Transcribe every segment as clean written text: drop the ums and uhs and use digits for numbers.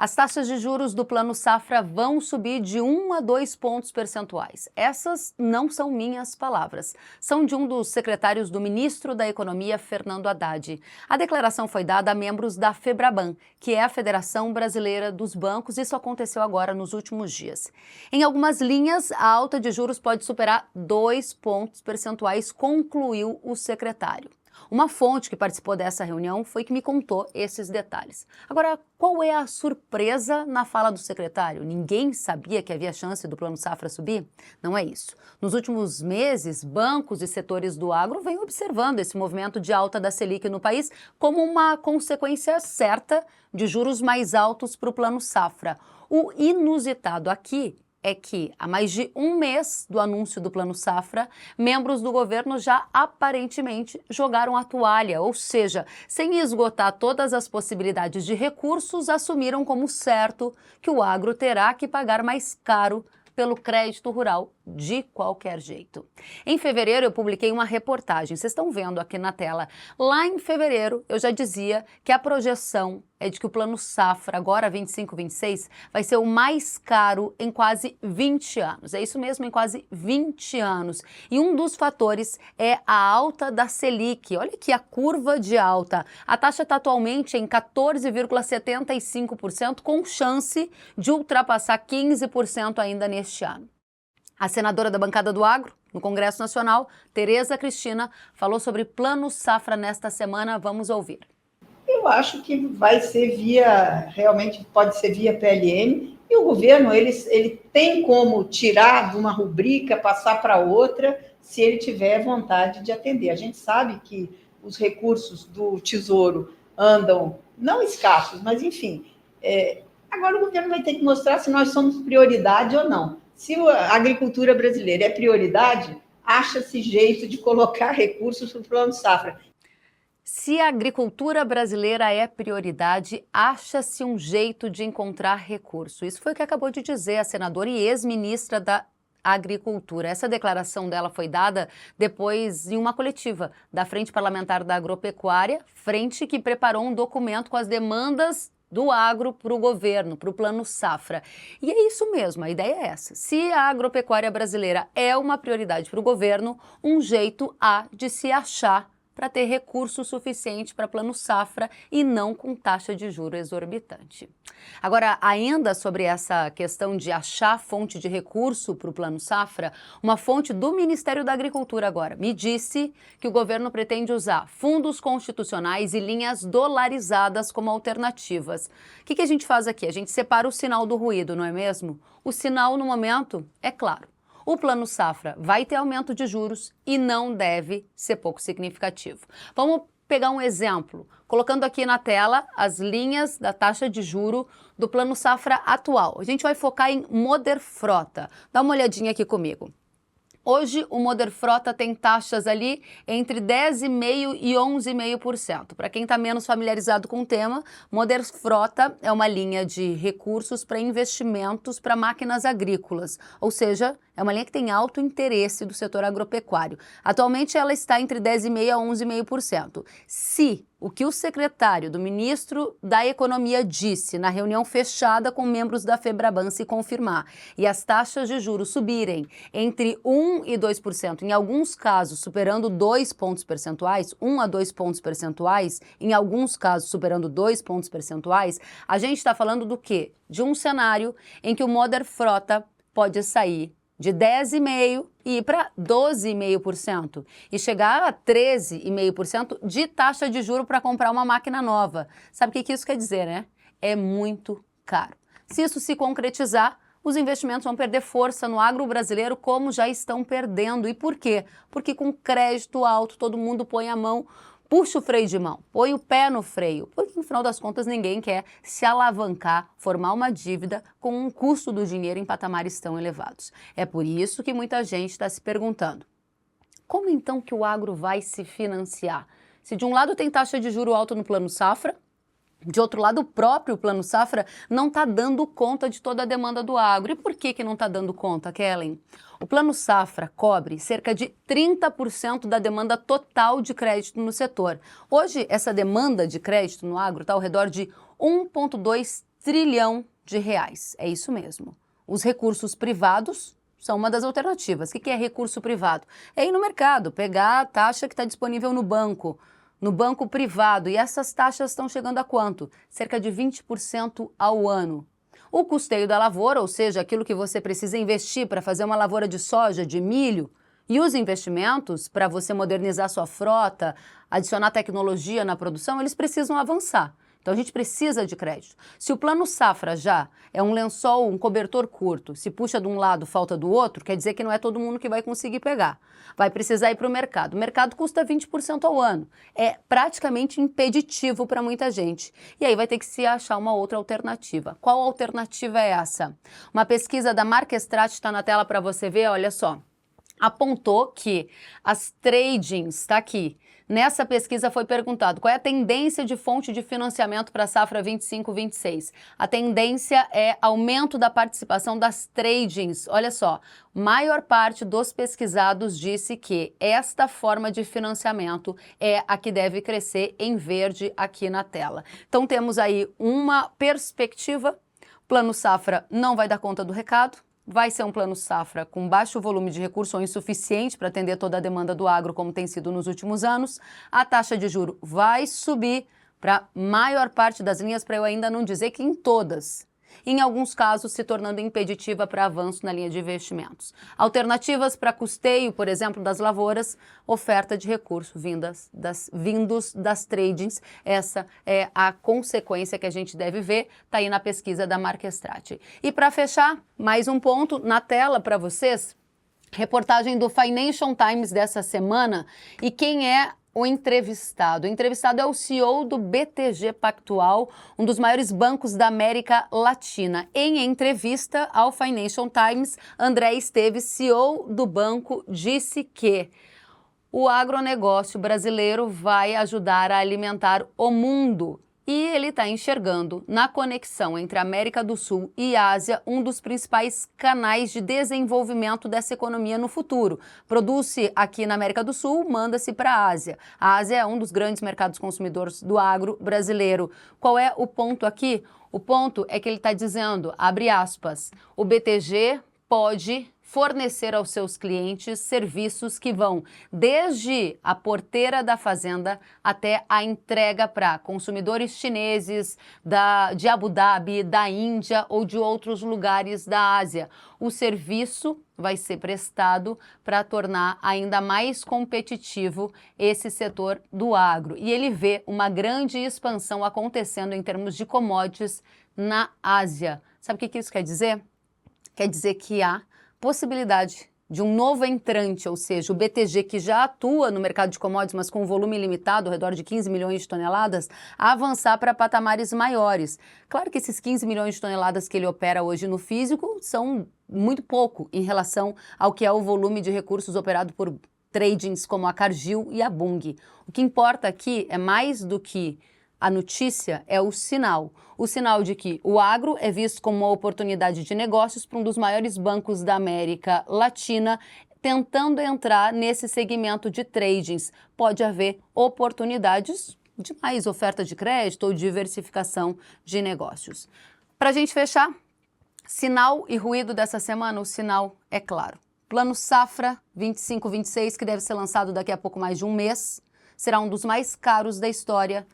As taxas de juros do Plano Safra vão subir de 1 a 2 pontos percentuais. Essas não são minhas palavras. São de um dos secretários do ministro da Economia, Fernando Haddad. A declaração foi dada a membros da Febraban, que é a Federação Brasileira dos Bancos. Isso aconteceu agora nos últimos dias. Em algumas linhas, a alta de juros pode superar 2 pontos percentuais, concluiu o secretário. Uma fonte que participou dessa reunião foi que me contou esses detalhes. Agora, qual é a surpresa na fala do secretário? Ninguém sabia que havia chance do Plano Safra subir? Não é isso. Nos últimos meses, bancos e setores do agro vêm observando esse movimento de alta da Selic no país como uma consequência certa de juros mais altos para o Plano Safra. O inusitado aqui é que, há mais de um mês do anúncio do Plano Safra, membros do governo já aparentemente jogaram a toalha, ou seja, sem esgotar todas as possibilidades de recursos, assumiram como certo que o agro terá que pagar mais caro pelo crédito rural de qualquer jeito. Em fevereiro eu publiquei uma reportagem, vocês estão vendo aqui na tela. Lá em fevereiro eu já dizia que a projeção é de que o Plano Safra, agora 25-26, vai ser o mais caro em quase 20 anos. É isso mesmo, em quase 20 anos. E um dos fatores é a alta da Selic. Olha aqui a curva de alta. A taxa está atualmente em 14,75%, com chance de ultrapassar 15% ainda neste ano. A senadora da bancada do agro, no Congresso Nacional, Tereza Cristina, falou sobre Plano Safra nesta semana. Vamos ouvir. Eu acho que vai ser realmente pode ser via PLN, e o governo ele tem como tirar de uma rubrica, passar para outra, se ele tiver vontade de atender. A gente sabe que os recursos do Tesouro andam, não escassos, mas enfim, agora o governo vai ter que mostrar se nós somos prioridade ou não. Se a agricultura brasileira é prioridade, acha-se jeito de colocar recursos para o Plano Safra. Se a agricultura brasileira é prioridade, acha-se um jeito de encontrar recurso. Isso foi o que acabou de dizer a senadora e ex-ministra da Agricultura. Essa declaração dela foi dada depois em uma coletiva da Frente Parlamentar da Agropecuária, frente que preparou um documento com as demandas do agro para o governo, para o Plano Safra. E é isso mesmo, a ideia é essa. Se a agropecuária brasileira é uma prioridade para o governo, um jeito há de se achar para ter recurso suficiente para Plano Safra e não com taxa de juros exorbitante. Agora, ainda sobre essa questão de achar fonte de recurso para o Plano Safra, uma fonte do Ministério da Agricultura agora me disse que o governo pretende usar fundos constitucionais e linhas dolarizadas como alternativas. O que a gente faz aqui? A gente separa o sinal do ruído, não é mesmo? O sinal, no momento, é claro. O Plano Safra vai ter aumento de juros e não deve ser pouco significativo. Vamos pegar um exemplo, colocando aqui na tela as linhas da taxa de juro do Plano Safra atual. A gente vai focar em Moderfrota. Dá uma olhadinha aqui comigo. Hoje, o Moderfrota tem taxas ali entre 10,5% e 11,5%. Para quem está menos familiarizado com o tema, Moderfrota é uma linha de recursos para investimentos para máquinas agrícolas, ou seja, é uma linha que tem alto interesse do setor agropecuário. Atualmente, ela está entre 10,5% a 11,5%. Se o que o secretário do ministro da Economia disse na reunião fechada com membros da Febraban se confirmar e as taxas de juros subirem entre 1% e 2%, em alguns casos superando 2 pontos percentuais, 1 a 2 pontos percentuais, em alguns casos superando 2 pontos percentuais, a gente está falando do quê? De um cenário em que o Moderfrota pode sair de 10,5% e ir para 12,5% e chegar a 13,5% de taxa de juro para comprar uma máquina nova. Sabe o que isso quer dizer, né? É muito caro. Se isso se concretizar, os investimentos vão perder força no agro brasileiro como já estão perdendo. E por quê? Porque com crédito alto todo mundo põe a mão, puxa o freio de mão, põe o pé no freio, porque no final das contas ninguém quer se alavancar, formar uma dívida com um custo do dinheiro em patamares tão elevados. É por isso que muita gente está se perguntando, como então que o agro vai se financiar? Se de um lado tem taxa de juro alto no Plano Safra, de outro lado, o próprio Plano Safra não está dando conta de toda a demanda do agro. E por que não está dando conta, Kellen? O Plano Safra cobre cerca de 30% da demanda total de crédito no setor. Hoje, essa demanda de crédito no agro está ao redor de 1,2 trilhão de reais. É isso mesmo. Os recursos privados são uma das alternativas. O que é recurso privado? É ir no mercado, pegar a taxa que está disponível no banco privado. E essas taxas estão chegando a quanto? Cerca de 20% ao ano. O custeio da lavoura, ou seja, aquilo que você precisa investir para fazer uma lavoura de soja, de milho, e os investimentos para você modernizar sua frota, adicionar tecnologia na produção, eles precisam avançar. Então a gente precisa de crédito. Se o plano safra já é um lençol, um cobertor curto, se puxa de um lado, falta do outro, quer dizer que não é todo mundo que vai conseguir pegar. Vai precisar ir para o mercado. O mercado custa 20% ao ano. É praticamente impeditivo para muita gente. E aí vai ter que se achar uma outra alternativa. Qual alternativa é essa? Uma pesquisa da Marquestrat está na tela para você ver, olha só. Apontou que as tradings, está aqui, nessa pesquisa foi perguntado qual é a tendência de fonte de financiamento para a safra 25-26. A tendência é aumento da participação das tradings. Olha só, maior parte dos pesquisados disse que esta forma de financiamento é a que deve crescer em verde aqui na tela. Então temos aí uma perspectiva, plano safra não vai dar conta do recado. Vai ser um plano safra com baixo volume de recurso ou insuficiente para atender toda a demanda do agro, como tem sido nos últimos anos. A taxa de juro vai subir para a maior parte das linhas, para eu ainda não dizer que em todas. Em alguns casos, se tornando impeditiva para avanço na linha de investimentos. Alternativas para custeio, por exemplo, das lavouras, oferta de recursos vindos das tradings. Essa é a consequência que a gente deve ver, está aí na pesquisa da Marquestrat. E para fechar, mais um ponto na tela para vocês, reportagem do Financial Times dessa semana, e quem é o entrevistado? O entrevistado é o CEO do BTG Pactual, um dos maiores bancos da América Latina. Em entrevista ao Financial Times, André Esteves, CEO do banco, disse que o agronegócio brasileiro vai ajudar a alimentar o mundo. E ele está enxergando na conexão entre América do Sul e Ásia um dos principais canais de desenvolvimento dessa economia no futuro. Produz-se aqui na América do Sul, manda-se para a Ásia. A Ásia é um dos grandes mercados consumidores do agro brasileiro. Qual é o ponto aqui? O ponto é que ele está dizendo, abre aspas, o BTG pode fornecer aos seus clientes serviços que vão desde a porteira da fazenda até a entrega para consumidores chineses de Abu Dhabi, da Índia ou de outros lugares da Ásia. O serviço vai ser prestado para tornar ainda mais competitivo esse setor do agro. E ele vê uma grande expansão acontecendo em termos de commodities na Ásia. Sabe o que isso quer dizer? Quer dizer que há possibilidade de um novo entrante, ou seja, o BTG, que já atua no mercado de commodities, mas com um volume limitado, ao redor de 15 milhões de toneladas, a avançar para patamares maiores. Claro que esses 15 milhões de toneladas que ele opera hoje no físico são muito pouco em relação ao que é o volume de recursos operado por tradings como a Cargill e a Bunge. O que importa aqui é mais do que a notícia, é o sinal de que o agro é visto como uma oportunidade de negócios para um dos maiores bancos da América Latina, tentando entrar nesse segmento de tradings. Pode haver oportunidades de mais oferta de crédito ou diversificação de negócios. Para a gente fechar, sinal e ruído dessa semana, o sinal é claro. Plano Safra 25-26, que deve ser lançado daqui a pouco mais de um mês, será um dos mais caros da história.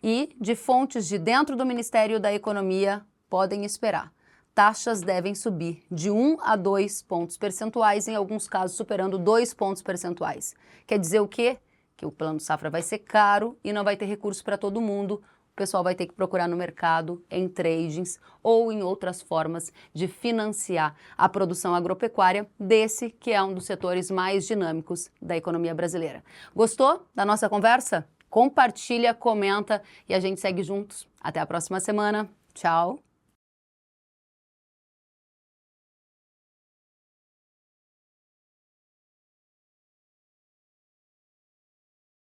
E, de fontes de dentro do Ministério da Economia, podem esperar. Taxas devem subir de 1 a 2 pontos percentuais, em alguns casos superando 2 pontos percentuais. Quer dizer o quê? Que o Plano Safra vai ser caro e não vai ter recurso para todo mundo. O pessoal vai ter que procurar no mercado, em tradings ou em outras formas de financiar a produção agropecuária desse que é um dos setores mais dinâmicos da economia brasileira. Gostou da nossa conversa? Compartilha, comenta e a gente segue juntos. Até a próxima semana. Tchau!